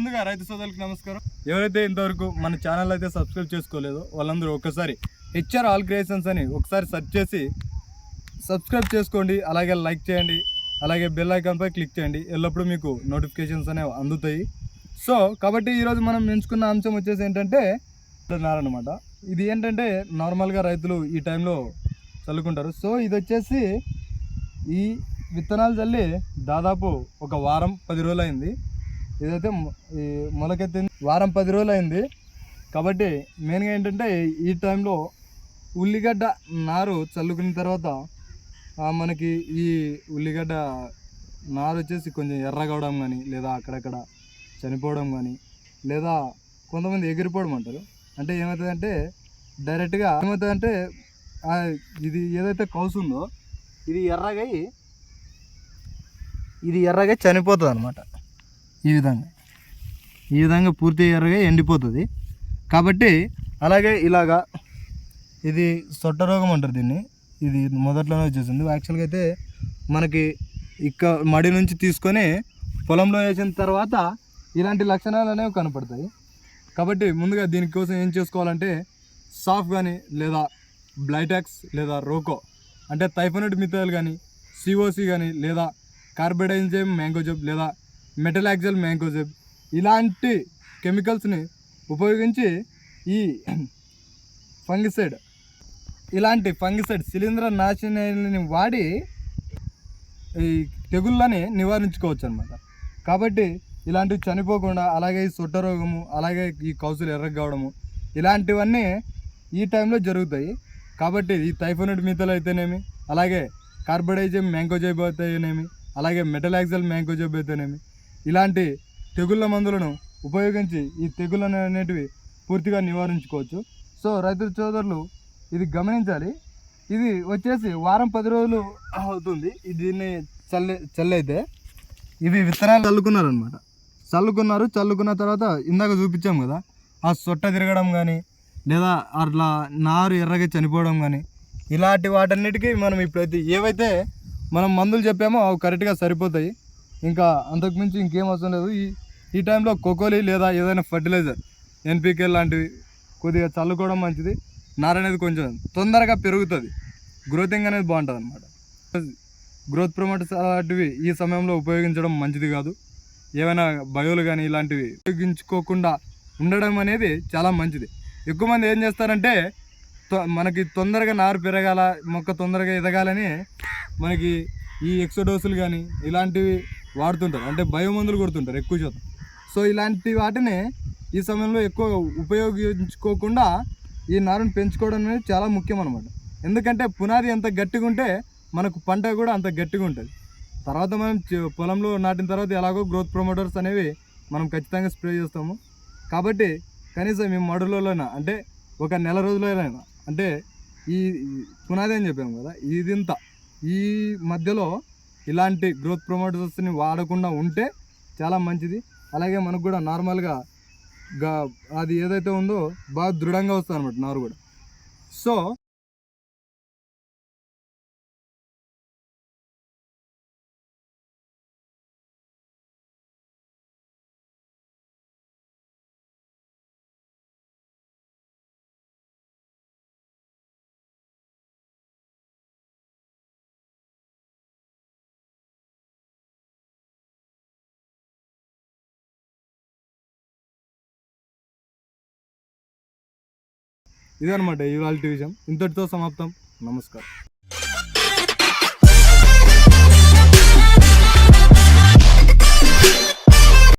ముందుగా రైతు సోదరులకు నమస్కారం. ఎవరైతే ఇంతవరకు మన ఛానల్ అయితే సబ్స్క్రైబ్ చేసుకోలేదో వాళ్ళందరూ ఒకసారి హెచ్ఆర్ ఆల్ క్రియేషన్స్ అని ఒకసారి సెర్చ్ చేసి సబ్స్క్రైబ్ చేసుకోండి. అలాగే లైక్ చేయండి, అలాగే బెల్ ఐకాన్పై క్లిక్ చేయండి. ఎల్లప్పుడూ మీకు నోటిఫికేషన్స్ అనేవి అందుతాయి. సో కాబట్టి ఈరోజు మనం ఎంచుకున్న అంశం వచ్చేసి ఏంటంటే నారనమాట. ఇది ఏంటంటే నార్మల్గా రైతులు ఈ టైంలో చల్లుకుంటారు. సో ఇది వచ్చేసి ఈ విత్తనాలు చల్లి దాదాపు ఒక వారం 10 రోజులు అయింది. ఇదైతే ఈ మొలకెత్తింది వారం 10 రోజులు అయింది. కాబట్టి మెయిన్గా ఏంటంటే ఈ టైంలో ఉల్లిగడ్డ నారు చల్లుకున్న తర్వాత మనకి ఈ ఉల్లిగడ్డ నారు వచ్చేసి కొంచెం ఎర్రగవడం కానీ, లేదా అక్కడక్కడ చనిపోవడం కానీ, లేదా కొంతమంది ఎగిరిపోవడం అంటారు. అంటే ఏమవుతుందంటే డైరెక్ట్గా ఏమవుతుందంటే ఇది ఏదైతే కౌసు ఉందో ఇది ఎర్రగా చనిపోతుంది అనమాట. ఈ విధంగా పూర్తి ఎర్రగా ఎండిపోతుంది. కాబట్టి అలాగే ఇలాగా ఇది సొట్ట రోగం అంటారు దీన్ని. ఇది మొదట్లోనే వచ్చేసింది. యాక్చువల్గా అయితే మనకి మడి నుంచి తీసుకొని పొలంలో వేసిన తర్వాత ఇలాంటి లక్షణాలు అనేవి కనపడతాయి. కాబట్టి ముందుగా దీనికోసం ఏం చేసుకోవాలంటే సాఫ్ కానీ, లేదా బ్లైటాక్స్, లేదా రోకో అంటే థైఫోనైడ్ మిథైల్ కానీ, సిఓసి కానీ, లేదా కార్బెడైజమ్ మ్యాంగోజెబ్, లేదా మెటలాక్జల్ మ్యాంగోజెబ్ ఇలాంటి కెమికల్స్ని ఉపయోగించి ఈ ఫంగిసైడ్ శిలీంద్ర నాశనాలని వాడి ఈ తెగుళ్ళని నివారించుకోవచ్చు అనమాట. కాబట్టి ఇలాంటివి చనిపోకుండా, అలాగే ఈ సొట్ట రోగము, అలాగే ఈ కౌసులు ఎర్రగా కావడము ఇలాంటివన్నీ ఈ టైంలో జరుగుతాయి. కాబట్టి ఈ థైఫోనైడ్ మిథైల్ అయితేనేమి, అలాగే కార్బెడైజమ్ మ్యాంగోజెబ్ అయితేనేమి, అలాగే మెటలాక్జల్ మ్యాంగోజెబ్ అయితేనేమి ఇలాంటి తెగుళ్ళ మందులను ఉపయోగించి ఈ తెగుళ్ళను అనేటివి పూర్తిగా నివారించుకోవచ్చు. సో రైతు సోదరులు ఇది గమనించాలి. ఇది వచ్చేసి వారం 10 రోజులు అవుతుంది. దీన్ని చల్లైతే ఇవి విత్తనాలు చల్లుకున్న తర్వాత ఇందాక చూపించాం కదా, ఆ సొట్ట తిరగడం కానీ, లేదా అట్లా నారు ఎర్రగా చనిపోవడం కానీ ఇలాంటి వాటన్నిటికీ మనం ఇప్పుడైతే ఏవైతే మనం మందులు చెప్పామో అవి కరెక్ట్గా సరిపోతాయి. ఇంకా అంతకుమించి ఇంకేం అవసరం లేదు. ఈ టైంలో కోకోలి లేదా ఏదైనా ఫర్టిలైజర్ ఎన్పికే లాంటివి కొద్దిగా చల్లుకోవడం మంచిది. నార అనేది కొంచెం తొందరగా పెరుగుతుంది, గ్రోతింగ్ అనేది బాగుంటుంది అనమాట. గ్రోత్ ప్రమోటర్స్ అలాంటివి ఈ సమయంలో ఉపయోగించడం మంచిది కాదు. ఏమైనా బయోలు కానీ ఇలాంటివి ఉపయోగించుకోకుండా ఉండడం అనేది చాలా మంచిది. ఎక్కువ మంది ఏం చేస్తారంటే మనకి తొందరగా నారు పెరగాల, మొక్క తొందరగా ఎదగాలని మనకి ఈ ఎక్సోడోసులు కానీ ఇలాంటివి వాడుతుంటారు. అంటే బయోమందులు కొడుతుంటారు ఎక్కువ శాతం. సో ఇలాంటి వాటిని ఈ సమయంలో ఎక్కువ ఉపయోగించుకోకుండా ఈ నారుని పెంచుకోవడం అనేది చాలా ముఖ్యం అనమాట. ఎందుకంటే పునాది ఎంత గట్టిగా ఉంటే మనకు పంట కూడా అంత గట్టిగా ఉంటుంది. తర్వాత మనం పొలంలో నాటిన తర్వాత ఎలాగో గ్రోత్ ప్రమోటర్స్ అనేవి మనం ఖచ్చితంగా స్ప్రే చేస్తాము. కాబట్టి కనీసం మేము మడులలోనైనా అంటే ఒక నెల రోజులైనా అంటే ఈ పునాది అని చెప్పాము కదా, ఈ మధ్యలో ఇలాంటి గ్రోత్ ప్రమోటర్స్ని వాడకుండా ఉంటే చాలా మంచిది. అలాగే మనకు కూడా నార్మల్గా అది ఏదైతే ఉందో బాగా దృఢంగా వస్తుంది అనమాట నారు కూడా. సో ఇదనమాట ఇవాళ విషయం. ఇంతటితో సమాప్తం. నమస్కారం.